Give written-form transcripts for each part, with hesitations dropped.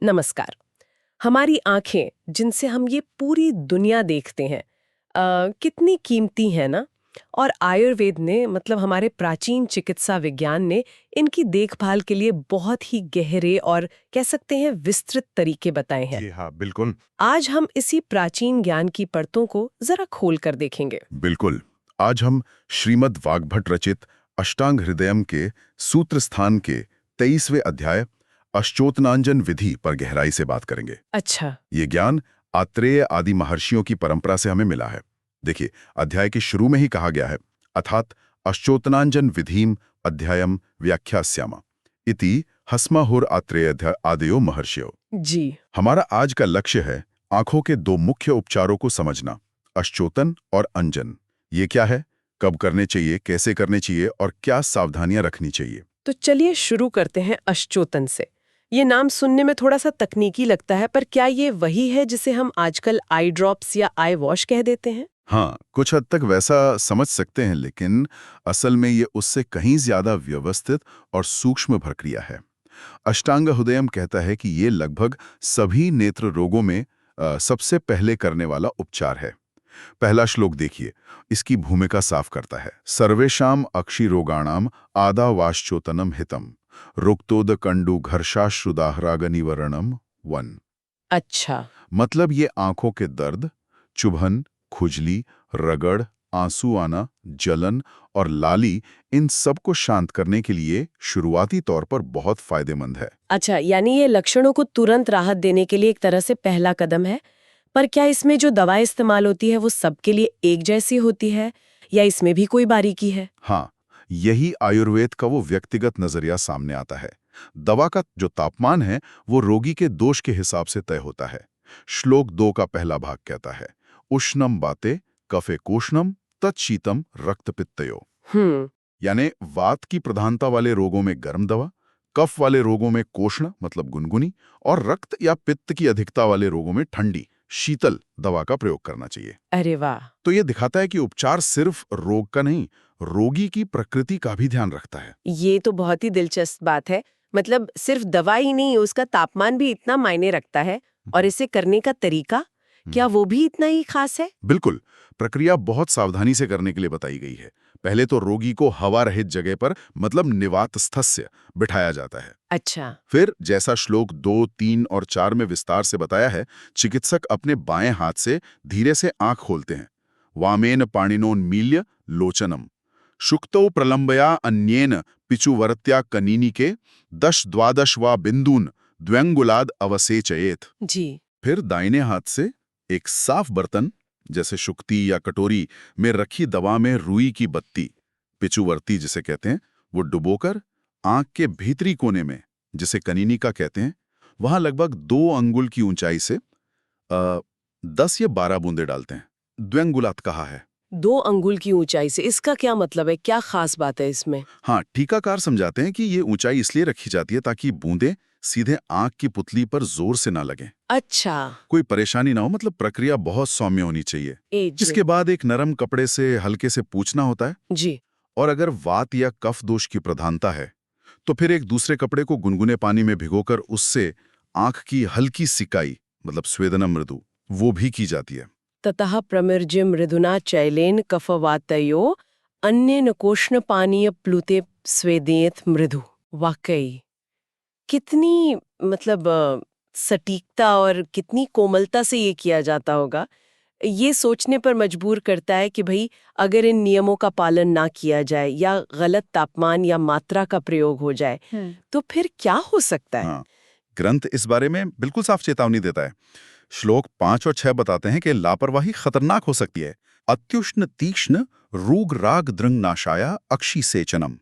नमस्कार। हमारी आंखें जिनसे हम ये पूरी दुनिया देखते हैं कितनी कीमती है ना। और आयुर्वेद ने मतलब हमारे प्राचीन चिकित्सा विज्ञान ने इनकी देखभाल के लिए बहुत ही गहरे और कह सकते हैं विस्तृत तरीके बताए हैं। जी हाँ, बिल्कुल। आज हम इसी प्राचीन ज्ञान की परतों को जरा खोल कर देखेंगे। बिल्कुल। आज हम श्रीमद् वाग्भट रचित अष्टांग हृदयम के सूत्र स्थान के 23वें अध्याय अश्चोतनांजन विधि पर गहराई से बात करेंगे। अच्छा। ये ज्ञान आत्रेय आदि महर्षियों की परंपरा से हमें मिला है। देखिए, अध्याय के शुरू में ही कहा गया है, अर्थात अश्चोतनांजन विधिम अध्यायम व्याख्यास्याम इति हस्माहुर आत्रेय आदयो महर्षियों। जी। हमारा आज का लक्ष्य है आंखों के दो मुख्य उपचारों को समझना, अश्चोतन और अंजन। ये क्या है, कब करने चाहिए, कैसे करने चाहिए और क्या सावधानियां रखनी चाहिए। तो चलिए शुरू करते हैं अश्चोतन से। ये नाम सुनने में थोड़ा सा तकनीकी लगता है, पर क्या ये वही है जिसे हम आजकल आई ड्रॉप्स या आई वॉश कह देते हैं? हाँ, कुछ हद तक वैसा समझ सकते हैं, लेकिन असल में ये उससे कहीं ज्यादा व्यवस्थित और सूक्ष्म प्रक्रिया है। अष्टांग हृदयम कहता है कि ये लगभग सभी नेत्र रोगों में सबसे पहले करने वाला उपचार है। पहला श्लोक देखिए, इसकी भूमिका साफ करता है। सर्वेशाम अक्षि रोगाणाम आदा वाश्चोतनम हितम रुक्तोद कंडु घर्षाश्रुदाहरागनिवरणम वन। अच्छा। मतलब ये आंखों के दर्द, चुभन, खुजली, रगड़, आंसू आना, जलन और लाली, इन सब को शांत करने के लिए शुरुआती तौर पर बहुत फायदेमंद है। अच्छा, यानी ये लक्षणों को तुरंत राहत देने के लिए एक तरह से पहला कदम है। पर क्या इसमें जो दवा इस्तेमाल होती है वो सबके लिए एक जैसी होती है या इसमें भी कोई बारीकी है? हाँ, यही आयुर्वेद का वो व्यक्तिगत नजरिया सामने आता है। दवा का जो तापमान है वो रोगी के दोष के हिसाब से तय होता है। श्लोक 2 का पहला भाग कहता है, उष्णम बाते कफे कोष्णम तत्शीतम रक्तपित्तयो। हम्म। यानी वात की प्रधानता वाले रोगों में गर्म दवा, कफ वाले रोगों में कोष्ण मतलब गुनगुनी, और रक्त या पित्त की अधिकता वाले रोगों में ठंडी शीतल दवा का प्रयोग करना चाहिए। अरे वाह। तो यह दिखाता है कि उपचार सिर्फ रोग का नहीं, रोगी की प्रकृति का भी ध्यान रखता है। ये तो बहुत ही दिलचस्प बात है। मतलब सिर्फ दवा ही नहीं, उसका तापमान भी इतना मायने रखता है। और इसे करने का तरीका, क्या वो भी इतना ही खास है? बिल्कुल, प्रक्रिया बहुत सावधानी से करने के लिए बताई गई है। पहले तो रोगी को हवा रहित जगह पर मतलब निवातस्थस्य बिठाया जाता है। अच्छा। फिर जैसा श्लोक 2, 3 और 4 में विस्तार से बताया है, चिकित्सक अपने बाएं हाथ से धीरे से आंख खोलते हैं। वामेन पाणिनोन्मील्य लोचनम शुक्तौ प्रलंबया अन्येन पिचुवर्त्या कनीनी के 10-12 वा बिंदून द्व्यंगुलाद अवसेचयेत। जी। फिर दाहिने हाथ से एक साफ बर्तन जैसे शुक्ति या कटोरी में रखी दवा में रुई की बत्ती, पिचुवर्ती जिसे कहते हैं, वो डुबोकर आंख के भीतरी कोने में, जिसे कनीनिका कहते हैं, वहां लगभग 2 अंगुल की ऊंचाई से 10 या 12 बूंदे डालते हैं। द्व्यंगुलात कहा है। 2 अंगुल की ऊंचाई से, इसका क्या मतलब है? क्या खास बात है इसमें? हाँ, टीकाकार समझाते हैं कि ये ऊंचाई इसलिए रखी जाती है ताकि बूंदें सीधे आंख की पुतली पर जोर से ना लगें, अच्छा। कोई परेशानी ना हो। मतलब प्रक्रिया बहुत सौम्य होनी चाहिए। जी। इसके बाद एक नरम कपड़े से हल्के से पोंछना होता है। जी। और अगर वात या कफ दोष की प्रधानता है तो फिर एक दूसरे कपड़े को गुनगुने पानी में भिगोकर उससे आंख की हल्की सिकाई मतलब स्वेदना मृदु वो भी की जाती है। ततः प्रमिर्ज्य मृदुना चैलेन कफवातयो अन्य नकोष्ण पानीय प्लुते स्वेदेत मृदु। वाकई कितनी मतलब सटीकता और कितनी कोमलता से ये किया जाता होगा। ये सोचने पर मजबूर करता है कि भाई अगर इन नियमों का पालन ना किया जाए या गलत तापमान या मात्रा का प्रयोग हो जाए तो फिर क्या हो सकता है? हाँ, ग्रंथ इस बारे में बिल्कुल साफ चेतावनी देता है। श्लोक 5 और 6 बताते हैं कि लापरवाही खतरनाक हो सकती है। अत्युष्ण तीक्ष्ण रूग राग दृंग नाशाया अक्षि सेचनम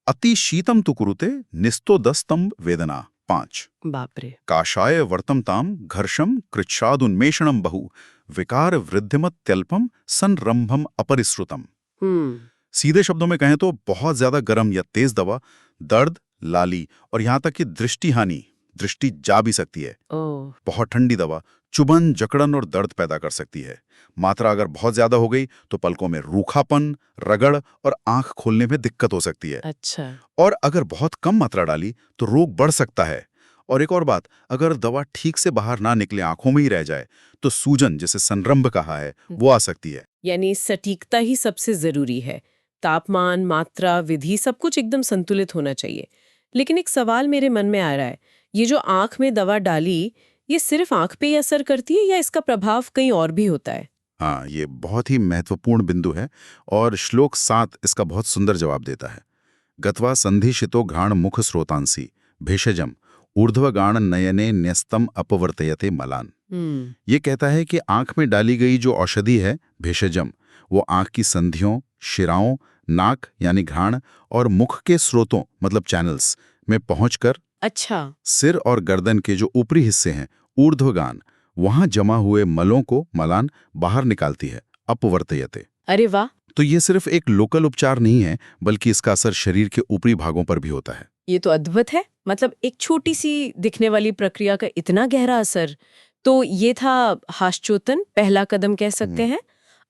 अति शीतम तु कुरुते निस्तोदस्तम वेदना 5। बाप रे। काषाय वर्तम ताम घर्षम कृच्छादुन्मेषणम बहु विकार वृद्धिमत त्यल्पम संरंभम अपरिश्रुतम। हम्म। सीधे शब्दों में कहें तो बहुत ज्यादा गर्म या तेज दवा दर्द, लाली और यहां तक कि दृष्टि हानि, दृष्टि जा भी सकती है। ओह। बहुत ठंडी दवा चुभन, जकड़न और दर्द पैदा कर सकती है। मात्रा अगर बहुत ज्यादा हो गई तो पलकों में रूखापन, रगड़ और आंख खोलने में दिक्कत हो सकती है। अच्छा। और अगर बहुत कम मात्रा डाली तो रोग बढ़ सकता है और एक और बात, अगर दवा ठीक से बाहर ना निकले, आंखों में ही रह जाए, तो सूजन, जिसे संरंभ कहा है, वो आ सकती है। यानी सटीकता ही सबसे जरूरी है। तापमान, मात्रा, विधि सब कुछ एकदम संतुलित होना चाहिए। लेकिन एक सवाल मेरे मन में आ रहा है, ये जो आंख में दवा डाली, ये सिर्फ आंख पे ही असर करती है या इसका प्रभाव कहीं और भी होता है? हाँ, ये बहुत ही महत्वपूर्ण बिंदु है और श्लोक 7 इसका बहुत सुंदर जवाब देता है। गत्वा संधिशितो घ्राण मुख स्रोतांसी भेषजम ऊर्ध्वगाण नयने न्यस्तम अपवर्तयते मलान। ये कहता है कि आंख में डाली गई जो औषधि है भेषजम, वो आंख की संधियों, शिराओं, नाक यानी घ्राण और मुख के स्रोतों मतलब चैनल्स में पहुंचकर अच्छा। सिर और गर्दन के जो ऊपरी हिस्से हैं ऊर्ध्वगान, वहां जमा हुए मलों को मलान बाहर निकालती है, अपवर्तयते। अरे वाह, तो ये सिर्फ एक लोकल उपचार नहीं है, बल्कि इसका असर शरीर के ऊपरी भागों पर भी होता है। ये तो अद्भुत है। मतलब एक छोटी सी दिखने वाली प्रक्रिया का इतना गहरा असर। तो ये था हाश्चोतन, पहला कदम कह सकते हैं।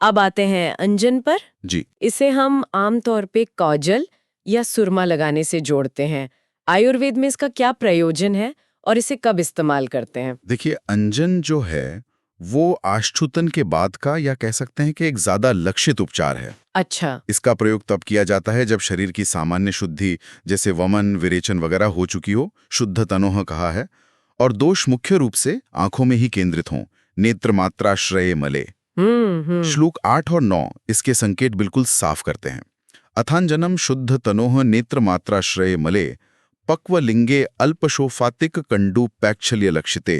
अब आते हैं अंजन पर। जी, इसे हम आमतौर पे काजल या सुरमा लगाने से जोड़ते हैं। आयुर्वेद में इसका क्या प्रयोजन है और इसे कब इस्तेमाल करते हैं? देखिए, अंजन जो है वो आश्चुतन के बाद का, या कह सकते हैं कि एक ज्यादा लक्षित उपचार है। अच्छा। इसका प्रयोग तब किया जाता है जब शरीर की सामान्य शुद्धि, जैसे वमन, विरेचन वगैरह हो चुकी हो, शुद्ध तनोह कहा है, और दोष मुख्य रूप से आंखों में ही केंद्रित हों, नेत्र मात्राश्रये मले। श्लोक 8 और 9 इसके संकेत बिल्कुल साफ करते हैं। अथांजनम शुद्ध तनोह नेत्र मात्राश्रये मले पक्वलिंगे अल्पशोफातिक कंडू पैक्षल्य लक्षिते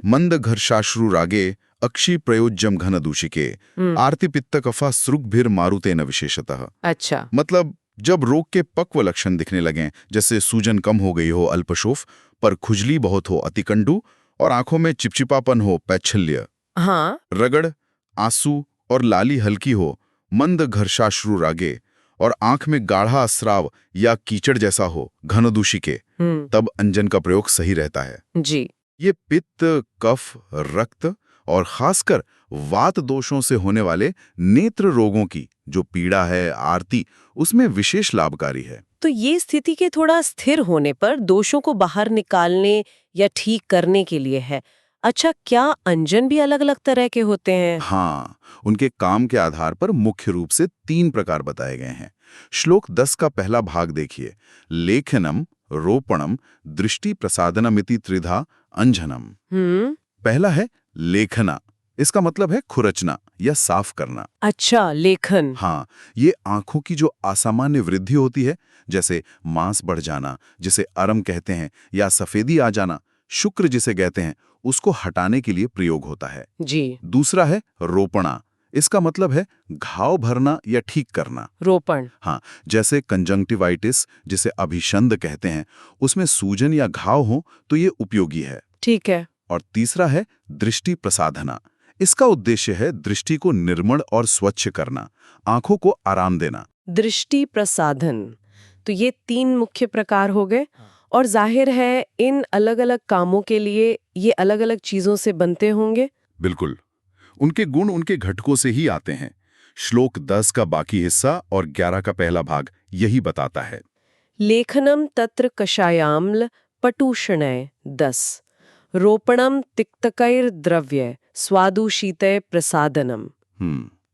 मंद घर्षाश्रु रागे अक्षी प्रयोज्यम घन दूषिके आरती पित्त कफा सृग्भिर मारुते न विशेषतः। अच्छा। मतलब जब रोग के पक्व लक्षण दिखने लगें, जैसे सूजन कम हो गई हो अल्पशोफ, पर खुजली बहुत हो अतिकंडू, और आंखों में चिपचिपापन हो पैच्छल्य, हाँ। रगड़, आंसू और लाली हल्की हो मंद घर्षाश्रु रागे, और आंख में गाढ़ा स्राव या कीचड़ जैसा हो घनदूषी के, तब अंजन का प्रयोग सही रहता है। जी। ये पित्त, कफ, रक्त और खासकर वात दोषों से होने वाले नेत्र रोगों की जो पीड़ा है आरती, उसमें विशेष लाभकारी है। तो ये स्थिति के थोड़ा स्थिर होने पर दोषों को बाहर निकालने या ठीक करने के लिए है। अच्छा, क्या अंजन भी अलग अलग तरह के होते हैं? हाँ, उनके काम के आधार पर मुख्य रूप से 3 प्रकार बताए गए हैं। श्लोक 10 का पहला भाग देखिए। लेखनम, रोपणम, दृष्टि प्रसादनमिति त्रिधा अंजनम। पहला है लेखना, इसका मतलब है खुरचना या साफ करना। अच्छा, लेखन। हाँ, ये आंखों की जो असामान्य वृद्धि होती है, जैसे मांस बढ़ जाना, जिसे अरम कहते हैं, या सफेदी आ जाना, शुक्र जिसे कहते हैं, उसको हटाने के लिए प्रयोग होता है। जी। दूसरा है रोपणा, इसका मतलब है घाव भरना या ठीक करना। रोपण। हाँ, जैसे कंजंक्टिवाइटिस जिसे अभिशंद कहते हैं, उसमें सूजन या घाव हो तो ये उपयोगी है। ठीक है। और तीसरा है दृष्टि प्रसाधना, इसका उद्देश्य है दृष्टि को निर्मल और स्वच्छ करना, आंखों को आराम देना। दृष्टि प्रसाधन, तो ये 3 मुख्य प्रकार हो गए। और जाहिर है इन अलग अलग कामों के लिए ये अलग अलग चीजों से बनते होंगे। बिल्कुल, उनके गुण उनके घटकों से ही आते हैं। श्लोक 10 का बाकी हिस्सा और 11 का पहला भाग यही बताता है। लेखनम तत्र कषायाम्ल पटूषणय 10 रोपणम तिक्तकैर द्रव्य स्वादुशीतय प्रसादनम।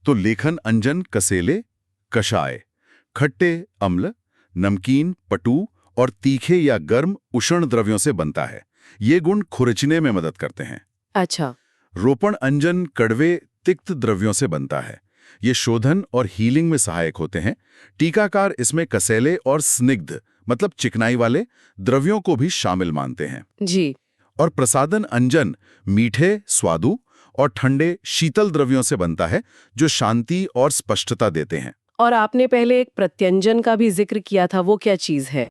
तो लेखन अंजन कसेले, कषाय, खट्टे अम्ल, नमकीन, पटू और तीखे या गर्म उष्ण द्रव्यों से बनता है। ये गुण खुरचने में मदद करते हैं। अच्छा। रोपण अंजन कड़वे तिक्त द्रव्यों से बनता है। ये शोधन और हीलिंग में सहायक होते हैं। टीकाकार इसमें कसेले और स्निग्ध मतलब चिकनाई वाले द्रव्यों को भी शामिल मानते हैं। जी। और प्रसादन अंजन मीठे, स्वादु और ठंडे शीतल द्रव्यों से बनता है, जो शांति और स्पष्टता देते हैं। और आपने पहले एक प्रत्यंजन का भी जिक्र किया था, वो क्या चीज है?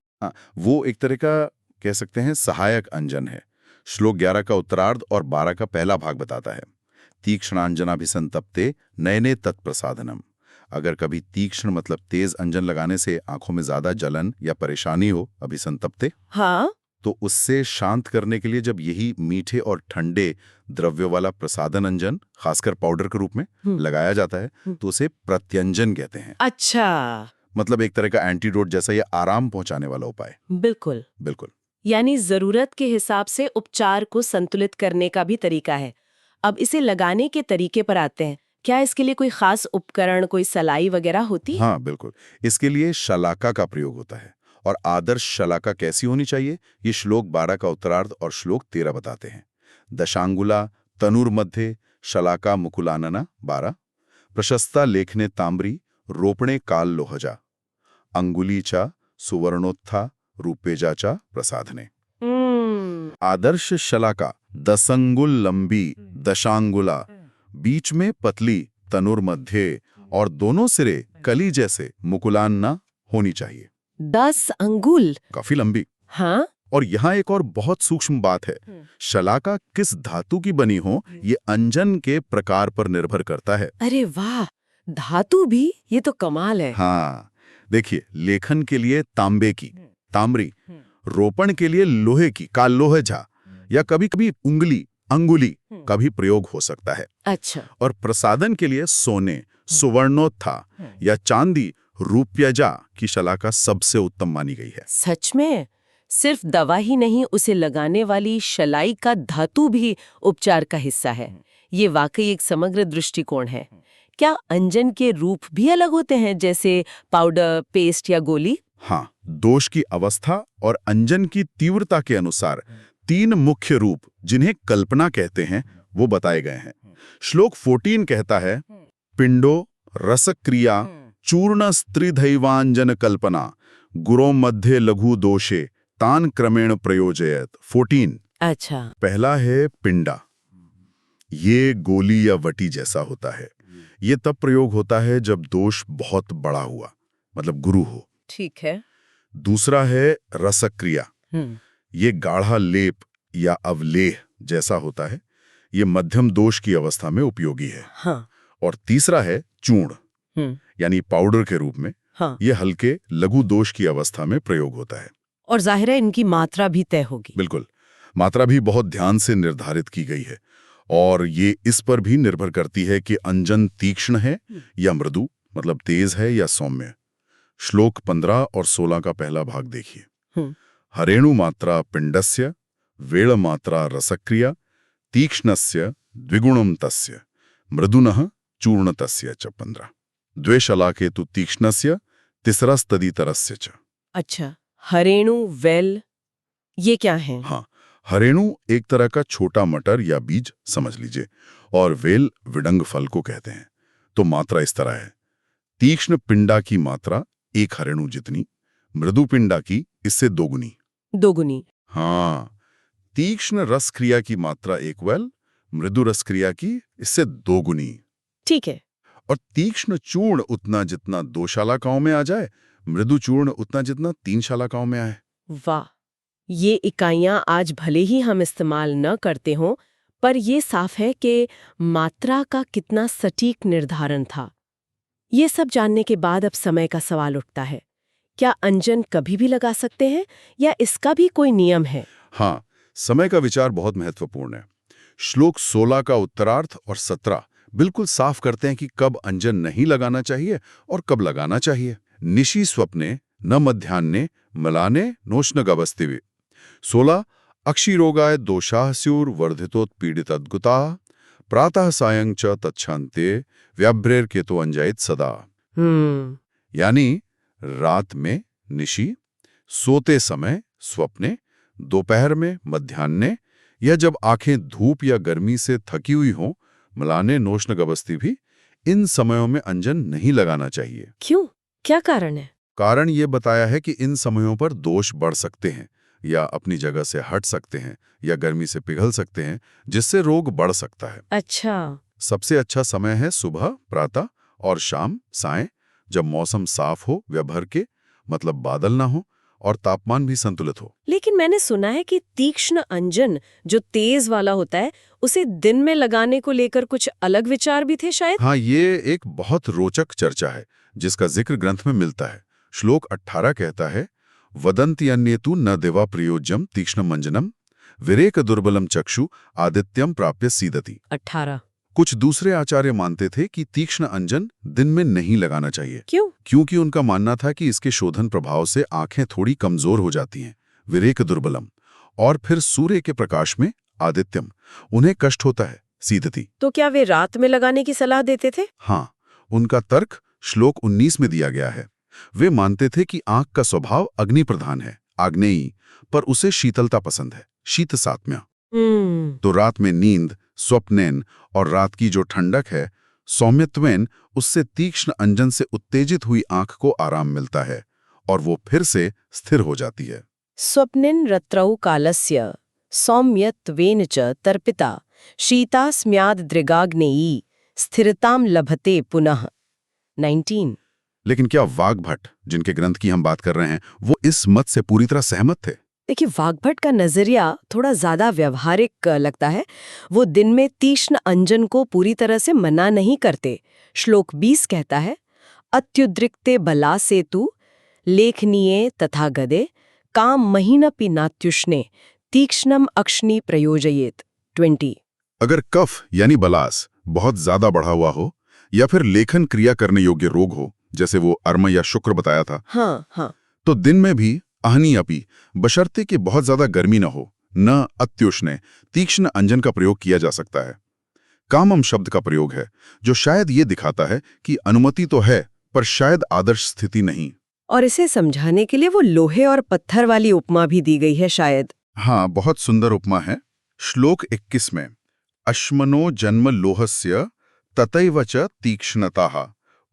वो एक तरह का कह सकते हैं सहायक अंजन है। श्लोक 11 का उत्तरार्ध और 12 का पहला भाग बताता है। तीक्ष्णांजनाभिसंतप्ते नयने तत्प्रसादनम। अगर कभी तीक्ष्ण मतलब तेज अंजन लगाने से आंखों में ज्यादा जलन या परेशानी हो, अभिसंतप्ते, हाँ, तो उससे शांत करने के लिए जब यही मीठे और ठंडे द्रव्यों वाला प्रसादन अंजन खासकर पाउडर के रूप में लगाया जाता है, तो उसे प्रत्यंजन कहते हैं। अच्छा, मतलब एक तरह का एंटीडोट जैसा, या आराम पहुंचाने वाला उपाय। बिल्कुल। बिल्कुल। यानी जरूरत के हिसाब से उपचार को संतुलित करने का भी तरीका है। अब इसे लगाने के तरीके पर आते हैं। क्या इसके लिए कोई खास उपकरण, कोई सलाई वगैरह होती है? हाँ बिल्कुल, इसके लिए शलाका का प्रयोग होता है। और आदर्श शलाका कैसी होनी चाहिए, ये श्लोक 12 का उत्तरार्ध और श्लोक 13 बताते हैं। दशांगुला तनुर्मध्ये शलाका मुकुलानना 12, प्रशस्ता लेखने ताम्री रोपणे काल लोहजा, अंगुलीचा सुवर्णोत्था रूपेजाचा प्रसाधने। आदर्श शलाका दसंगुल लंबी दशांगुला, बीच में पतली तनुर्मध्ये और दोनों सिरे कली जैसे मुकुलानना होनी चाहिए। 10 अंगुल? काफी लंबी। हाँ। और यहाँ एक और बहुत सूक्ष्म बात है, शलाका किस धातु की बनी हो ये अंजन के प्रकार पर निर्भर करता है। अरे वाह, धातु भी? ये तो कमाल है। हाँ देखिए, लेखन के लिए तांबे की ताम्री, रोपण के लिए लोहे की कालोहजा, या कभी कभी उंगली अंगुली का भी प्रयोग हो सकता है। अच्छा। और प्रसादन के लिए सोने सुवर्णोत्था या चांदी रूप्यजा की शलाका सबसे उत्तम मानी गई है। सच में? सिर्फ दवा ही नहीं, उसे लगाने वाली शलाई का धातु भी उपचार का हिस्सा है। ये वाकई एक समग्र दृष्टिकोण है। क्या अंजन के रूप भी अलग होते हैं, जैसे पाउडर, पेस्ट या गोली? हाँ, दोष की अवस्था और अंजन की तीव्रता के अनुसार 3 मुख्य रूप, जिन्हें कल्पना कहते हैं, वो बताए गए हैं। श्लोक 14 कहता है, पिंडो रसक्रिया चूर्ण स्त्रिधैवांजन कल्पना गुरो मध्य लघु दोषे तान क्रमेण प्रयोजयत। 14। अच्छा। पहला है पिंडा, ये गोली या वटी जैसा होता है। ये तब प्रयोग होता है जब दोष बहुत बड़ा हुआ, मतलब गुरु हो। ठीक है। दूसरा है रसक्रिया, ये गाढ़ा लेप या अवलेह जैसा होता है। ये मध्यम दोष की अवस्था में उपयोगी है। हाँ। और तीसरा है चूर्ण, यानी पाउडर के रूप में। हाँ। ये हल्के लघु दोष की अवस्था में प्रयोग होता है। और जाहिर है इनकी मात्रा भी तय होगी। बिल्कुल, मात्रा भी बहुत ध्यान से निर्धारित की गई है। और ये इस पर भी निर्भर करती है कि अंजन तीक्ष्ण है या मृदु, मतलब तेज है या सौम्य। श्लोक 15 और 16 का पहला भाग देखिए। हरेणु मात्रा पिंडस्य वेळ मात्रा रसक्रिया तीक्ष्णस्य द्विगुणम तस्य मृदुनः चूर्णतस्य च 15 द्वे शलाके तु तीक्ष्णस्य तिसरस्तदितरस्य च। अच्छा, हरेणु, वेल, ये क्या है? हाँ, हरेणु एक तरह का छोटा मटर या बीज समझ लीजिए, और वेल विडंग फल को कहते हैं। तो मात्रा इस तरह है, तीक्ष्ण पिंडा की मात्रा 1 हरेणु जितनी, मृदु पिंडा की इससे दोगुनी। दोगुनी? हाँ, तीक्ष्ण रस क्रिया की मात्रा 1 वेल, मृदु रस क्रिया की इससे दोगुनी। ठीक है। और तीक्ष्ण चूर्ण उतना जितना 2 शालाकाओं में आ जाए, मृदु चूर्ण उतना जितना 3 शालाकाओं में आए। वाह, ये इकाइयां आज भले ही हम इस्तेमाल न करते हों, पर ये साफ है कि मात्रा का कितना सटीक निर्धारण था। ये सब जानने के बाद अब समय का सवाल उठता है, क्या अंजन कभी भी लगा सकते हैं या इसका भी कोई नियम है? हाँ, समय का विचार बहुत महत्वपूर्ण है। श्लोक 16 का उत्तरार्थ और 17 बिल्कुल साफ करते हैं कि कब अंजन नहीं लगाना चाहिए और कब लगाना चाहिए। निशि स्वप्ने न मध्यान्हे मलाने नोष्ण गवस्तिवे। 16 अक्षिरोगाय दोषाः स्युर् वर्धितोत्पीडितद्गुताः प्रातः सायं च तच्छान्ते व्याभ्रेर केतो अंजायत सदा। यानी रात में निशि, सोते समय स्वप्ने, दोपहर में मध्यान्हे, या जब आंखें धूप या गर्मी से थकी हुई हों, मलाने नोष्ण गवस्ति भी, इन समयों में अंजन नहीं लगाना चाहिए। क्यों? क्या कारण है? कारण ये बताया है कि इन समयों पर दोष बढ़ सकते हैं या अपनी जगह से हट सकते हैं या गर्मी से पिघल सकते हैं, जिससे रोग बढ़ सकता है। अच्छा। सबसे अच्छा समय है सुबह, प्रातः और शाम, सायं, जब मौसम साफ हो, व्याभर के मतलब बादल ना हो और तापमान भी संतुलित हो। लेकिन मैंने सुना है कि तीक्ष्ण अंजन जो तेज वाला होता है, उसे दिन में लगाने को लेकर कुछ अलग विचार भी थे शायद। हाँ, ये एक बहुत रोचक चर्चा है जिसका जिक्र ग्रंथ में मिलता है। श्लोक 18 कहता है, वदन्ति अन्येतु न देवा प्रयोज्यम तीक्ष्ण मंजनम विरेक दुर्बलम चक्षु आदित्यम प्राप्य सीदति। 18। कुछ दूसरे आचार्य मानते थे कि तीक्ष्ण अंजन दिन में नहीं लगाना चाहिए। क्यों? क्योंकि उनका मानना था कि इसके शोधन प्रभाव से आंखें थोड़ी कमजोर हो जाती हैं। विरेक दुर्बलम और फिर सूर्य के प्रकाश में आदित्यम। उन्हें कष्ट होता है, सीदति। तो क्या वे रात में लगाने की सलाह देते थे? हाँ, उनका तर्क श्लोक 19 में दिया गया है। वे मानते थे कि आंख का स्वभाव अग्नि प्रधान है, आग्नेयी, पर उसे शीतलता पसंद है, शीत सात्म्य। तो रात में नींद, स्वप्नेन, और रात की जो ठंडक है, सौम्यत्वेन, उससे तीक्ष्ण अंजन से उत्तेजित हुई आंख को आराम मिलता है और वो फिर से स्थिर हो जाती है। स्वप्निन रत्रौ कालस्य सौम्यत्वेन च तर्पिता शीतास्म्याद दृगाग्नेयी स्थिरताम लभते पुनः। 19। लेकिन क्या वाग्भट, जिनके ग्रंथ की हम बात कर रहे हैं, वो इस मत से पूरी तरह सहमत थे? देखिए, वाग्भट का नजरिया थोड़ा ज्यादा व्यवहारिक लगता है। वो दिन में तीक्ष्ण अंजन को पूरी तरह से मना नहीं करते। श्लोक 20 कहता है, अत्युद्रिक्ते बला सेतु लेखनीये तथा गदे काम महीनपि नात्युष्णे तीक्ष्णम अक्ष्णी प्रयोजयेत। 20। अगर कफ यानी बलास बहुत ज्यादा बढ़ा हुआ हो या फिर लेखन क्रिया करने योग्य रोग हो, जैसे वो अर्म या शुक्र बताया था, हाँ, तो दिन में भी आहनी अपी, बशर्ते कि बहुत ज्यादा गर्मी न हो, न अत्युष्ण, तीक्ष्ण अंजन का प्रयोग किया जा सकता है। कामम शब्द का प्रयोग है, जो शायद ये दिखाता है कि अनुमति तो है, पर शायद आदर्श स्थिति नहीं। और इसे समझाने के लिए वो लोहे और पत्थर वाली उपमा भी दी गई है शायद। हाँ, बहुत सुंदर उपमा है। श्लोक 21 में अश्मनो जन्म लोहस्य ततैव च तीक्ष्णताः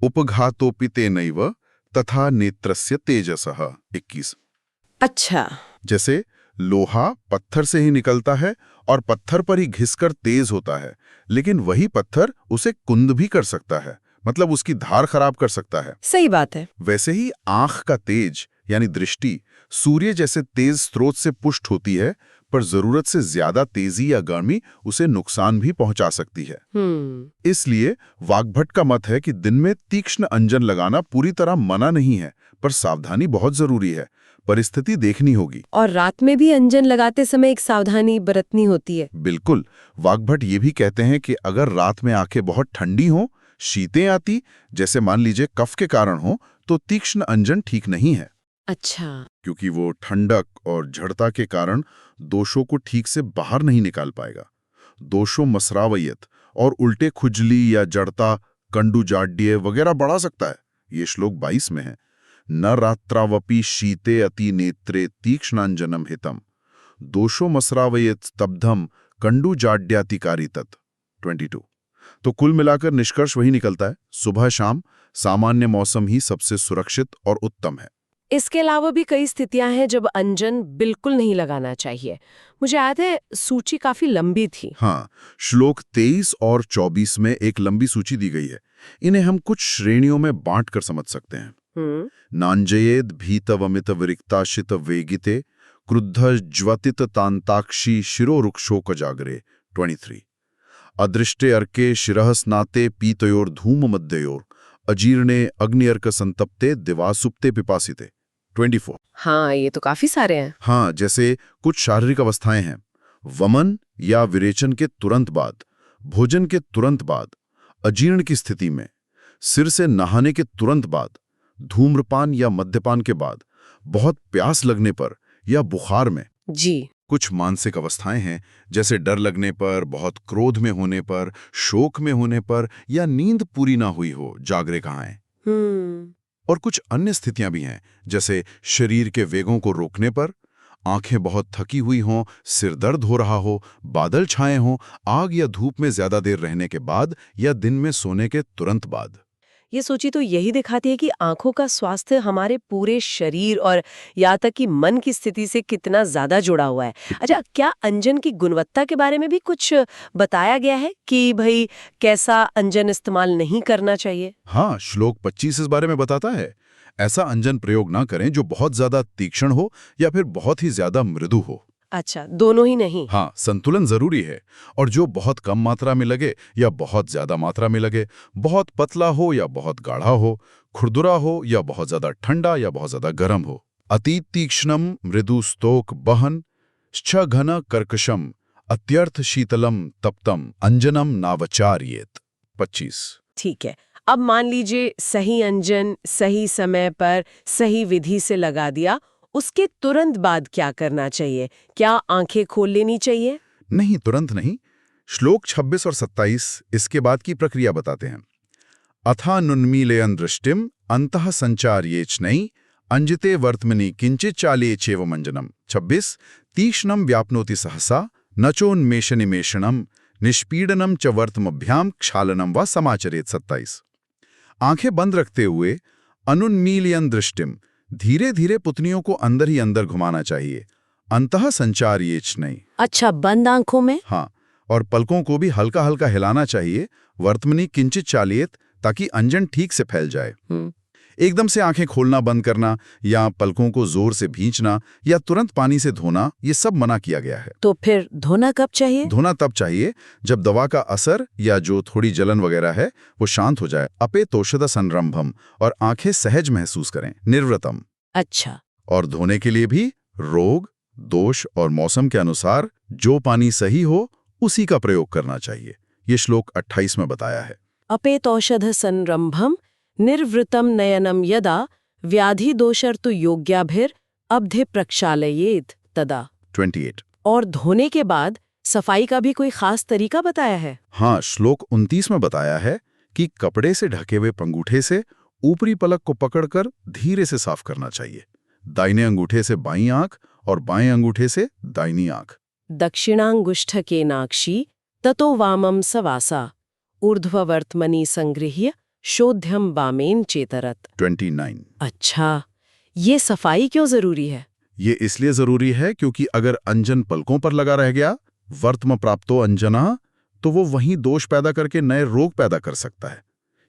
उपघातोपि तेनैव तथा नेत्रस्य तेजसः। 21। अच्छा, जैसे लोहा पत्थर से ही निकलता है और पत्थर पर ही घिसकर तेज होता है, लेकिन वही पत्थर उसे कुंद भी कर सकता है, मतलब उसकी धार खराब कर सकता है। सही बात है। वैसे ही आंख का तेज यानी दृष्टि सूर्य जैसे तेज स्रोत से पुष्ट होती है, पर जरूरत से ज्यादा तेजी या गर्मी उसे नुकसान भी पहुंचा सकती है। इसलिए वाग्भट का मत है कि दिन में तीक्ष्ण अंजन लगाना पूरी तरह मना नहीं है, पर सावधानी बहुत जरूरी है, परिस्थिति देखनी होगी। और रात में भी अंजन लगाते समय एक सावधानी बरतनी होती है। बिल्कुल। वाग्भट ये भी कहते हैं कि अगर रात में आंखें बहुत ठंडी हों, शीतें आती, जैसे मान लीजिए कफ के कारण हो, तो तीक्ष्ण अंजन ठीक नहीं है। अच्छा, क्योंकि वो ठंडक और जड़ता के कारण दोषों को ठीक से बाहर नहीं निकाल पाएगा। दोषों मसरावयत और उल्टे खुजली या जड़ता, कंडुजाड्य वगैरह बढ़ा सकता है। ये श्लोक 22 में है। न रात्रावपि शीते अति नेत्रे तीक्ष्णांजनम हितम दोषो मसरावयत स्तब्धम कंडुजाड्यातिकारी तत्। 22। तो कुल मिलाकर निष्कर्ष वही निकलता है, सुबह शाम सामान्य मौसम ही सबसे सुरक्षित और उत्तम है। इसके अलावा भी कई स्थितियां हैं जब अंजन बिल्कुल नहीं लगाना चाहिए। मुझे याद है सूची काफी लंबी थी। हाँ, श्लोक 23 और 24 में एक लंबी सूची दी गई है। इन्हें हम कुछ श्रेणियों में बांट कर समझ सकते हैं। नांजयेद भीतवमित विरिक्ताशित वेगिते क्रुद्ध ज्वतित तांताक्षी शिरोरुक्षोक जागरे। 23। अदृष्टे अर्के शिरः स्नाते पीतयोर धूम मध्ययोर अजीर्णे अग्निअर्क संतप्ते दिवासुप्ते पिपासिते। 24। हाँ, ये तो काफी सारे हैं। हाँ, जैसे कुछ शारीरिक अवस्थाएं हैं, वमन या विरेचन के तुरंत बाद, भोजन के तुरंत बाद, अजीर्ण की स्थिति में, सिर से नहाने के तुरंत बाद, धूम्रपान या मद्यपान के बाद, बहुत प्यास लगने पर या बुखार में। जी। कुछ मानसिक अवस्थाएं हैं, जैसे डर लगने पर, बहुत क्रोध में होने पर, शोक में होने पर या नींद पूरी ना हुई हो, जागरे कहां। और कुछ अन्य स्थितियां भी हैं, जैसे शरीर के वेगों को रोकने पर, आंखें बहुत थकी हुई हों, सिर दर्द हो रहा हो, बादल छाए हों, आग या धूप में ज्यादा देर रहने के बाद या दिन में सोने के तुरंत बाद। ये सूची तो यही दिखाती है कि आंखों का स्वास्थ्य हमारे पूरे शरीर और यहाँ तक कि मन की स्थिति से कितना ज्यादा जुड़ा हुआ है। अच्छा, क्या अंजन की गुणवत्ता के बारे में भी कुछ बताया गया है कि भाई कैसा अंजन इस्तेमाल नहीं करना चाहिए? हाँ, श्लोक 25 इस बारे में बताता है। ऐसा अंजन प्रयोग ना करें जो बहुत ज्यादा तीक्ष्ण हो या फिर बहुत ही ज्यादा मृदु हो। अच्छा, दोनों ही नहीं? हाँ, संतुलन जरूरी है। और जो बहुत कम मात्रा में लगे या बहुत ज्यादा मात्रा में लगे, बहुत पतला हो या बहुत गाढ़ा हो, खुरदुरा हो या बहुत ज्यादा ठंडा या बहुत ज्यादा गर्म हो। अति तीक्ष्णम मृदु स्तोक बहन श्च घन कर्कशम अत्यर्थ शीतलम तप्तम अंजनम नावचार्येत। 25। ठीक है। अब मान लीजिए सही अंजन सही समय पर सही विधि से लगा दिया उसके तुरंत बाद क्या करना चाहिए? क्या आंखें खोल लेनी चाहिए? नहीं, तुरंत नहीं। श्लोक 26 और 27 इसके बाद की प्रक्रिया बताते हैं। अथानुन्मीलयन् दृष्टिम अंतः संचार्येच्नै अंजिते वर्त्मनि किंचित चाल्येचैव मंजनम। 26 तीक्ष्णम व्याप्नोति सहसा नचोन्मेषनिमेषणम निष्पीडनम च वर्तमभ्याम क्षालनम व समाचरेत। 27 आंखें बंद रखते हुए अनुन्मीलयन् दृष्टिम धीरे धीरे पुतलियों को अंदर ही अंदर घुमाना चाहिए। अंतः संचार्येच्नै। अच्छा, बंद आंखों में? हाँ, और पलकों को भी हल्का हल्का हिलाना चाहिए। वर्तमनि किंचित चाल्येत, ताकि अंजन ठीक से फैल जाए। एकदम से आंखें खोलना बंद करना या पलकों को जोर से भींचना या तुरंत पानी से धोना, ये सब मना किया गया है। तो फिर धोना कब चाहिए? धोना तब चाहिए जब दवा का असर या जो थोड़ी जलन वगैरह है वो शांत हो जाए। अपे तोषद संरंभम, और आंखें सहज महसूस करें। निर्वृतम। अच्छा। और धोने के लिए भी रोग, दोष और मौसम के अनुसार जो पानी सही हो उसी का प्रयोग करना चाहिए। ये श्लोक 28 में बताया है। अपेतौषध संरंभम निर्वृतम नयनम यदा व्याधि दोषर्तु योग्याभिर अब्धे प्रक्षालयेत तदा। 28 और धोने के बाद सफाई का भी कोई खास तरीका बताया है? हाँ, श्लोक 29 में बताया है कि कपड़े से ढके हुए पंगूठे से ऊपरी पलक को पकड़कर धीरे से साफ करना चाहिए। दाहिने अंगूठे से बाईं आंख और बाएं अंगूठे से दाहिनी आंख। दक्षिणांगुष्ठकेनाक्षी ततो वामम सवासा ऊर्ध्ववर्त्मनि संगृह्य शोध्यम वामेन चेतरत। 29 अच्छा, ये सफाई क्यों जरूरी है? ये इसलिए जरूरी है क्योंकि अगर अंजन पलकों पर लगा रह गया, वर्त्म प्राप्तो अंजना, तो वो वहीं दोष पैदा करके नए रोग पैदा कर सकता है।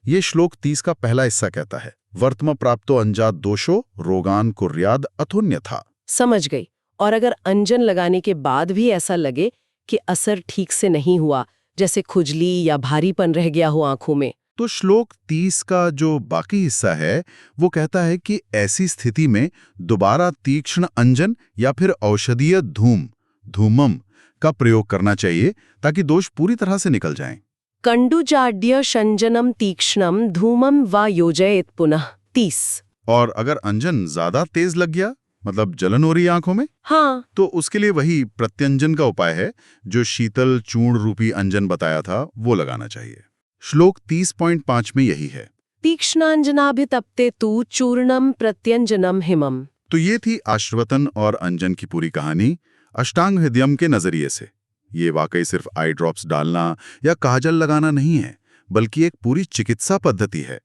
ये श्लोक 30 का पहला हिस्सा कहता है, वर्त्म प्राप्तो अंजात दोषो रोगान कुर्याद अथुन्यथा। समझ गई। और अगर अंजन लगाने के बाद भी ऐसा लगे कि असर ठीक से नहीं हुआ, जैसे खुजली या भारीपन रह गया हो आंखों में, तो श्लोक 30 का जो बाकी हिस्सा है वो कहता है कि ऐसी स्थिति में दोबारा तीक्ष्ण अंजन या फिर औषधीय धूमम का प्रयोग करना चाहिए ताकि दोष पूरी तरह से निकल जाएं। कंडुजाड्य शंजनम तीक्ष्णम धूमम वा योजयेत पुनः। 30 और अगर अंजन ज्यादा तेज लग गया, मतलब जलन हो रही है आंखों में, हाँ, तो उसके लिए वही प्रत्यंजन का उपाय है जो शीतल चूर्ण रूपी अंजन बताया था, वो लगाना चाहिए। श्लोक 30.5 में यही है। तीक्ष्णांजनाभितप्ते तु चूर्णम प्रत्यंजनम हिमम। तो ये थी आश्वतन और अंजन की पूरी कहानी अष्टांग हृदयम के नजरिए से। ये वाकई सिर्फ आई ड्रॉप्स डालना या काजल लगाना नहीं है, बल्कि एक पूरी चिकित्सा पद्धति है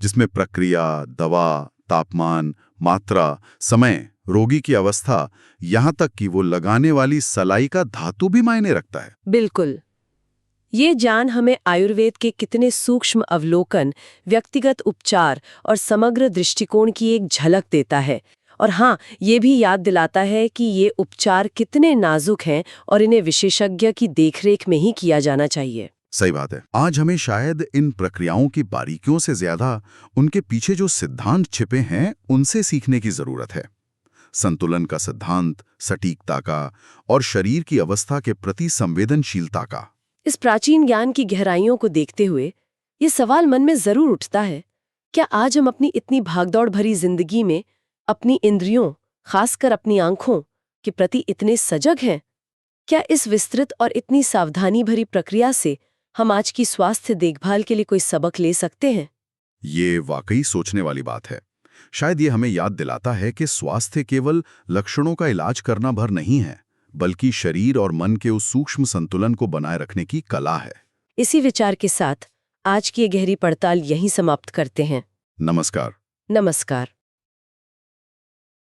जिसमें प्रक्रिया, दवा, तापमान, मात्रा, समय, रोगी की अवस्था, यहाँ तक कि वो लगाने वाली सलाई का धातु भी मायने रखता है। बिल्कुल। ये जान हमें आयुर्वेद के कितने सूक्ष्म अवलोकन, व्यक्तिगत उपचार और समग्र दृष्टिकोण की एक झलक देता है। और हाँ, ये भी याद दिलाता है कि ये उपचार कितने नाजुक हैं और इन्हें विशेषज्ञ की देखरेख में ही किया जाना चाहिए। सही बात है। आज हमें शायद इन प्रक्रियाओं की बारीकियों से ज्यादा उनके पीछे जो सिद्धांत छिपे हैं उनसे सीखने की जरूरत है। संतुलन का सिद्धांत, सटीकता का और शरीर की अवस्था के प्रति संवेदनशीलता का। इस प्राचीन ज्ञान की गहराइयों को देखते हुए ये सवाल मन में जरूर उठता है, क्या आज हम अपनी इतनी भागदौड़ भरी जिंदगी में अपनी इंद्रियों, खासकर अपनी आंखों के प्रति इतने सजग हैं? क्या इस विस्तृत और इतनी सावधानी भरी प्रक्रिया से हम आज की स्वास्थ्य देखभाल के लिए कोई सबक ले सकते हैं? ये वाकई सोचने वाली बात है। शायद ये हमें याद दिलाता है कि स्वास्थ्य केवल लक्षणों का इलाज करना भर नहीं है, बल्कि शरीर और मन के उस सूक्ष्म संतुलन को बनाए रखने की कला है। इसी विचार के साथ आज की ये गहरी पड़ताल यहीं समाप्त करते हैं। नमस्कार। नमस्कार।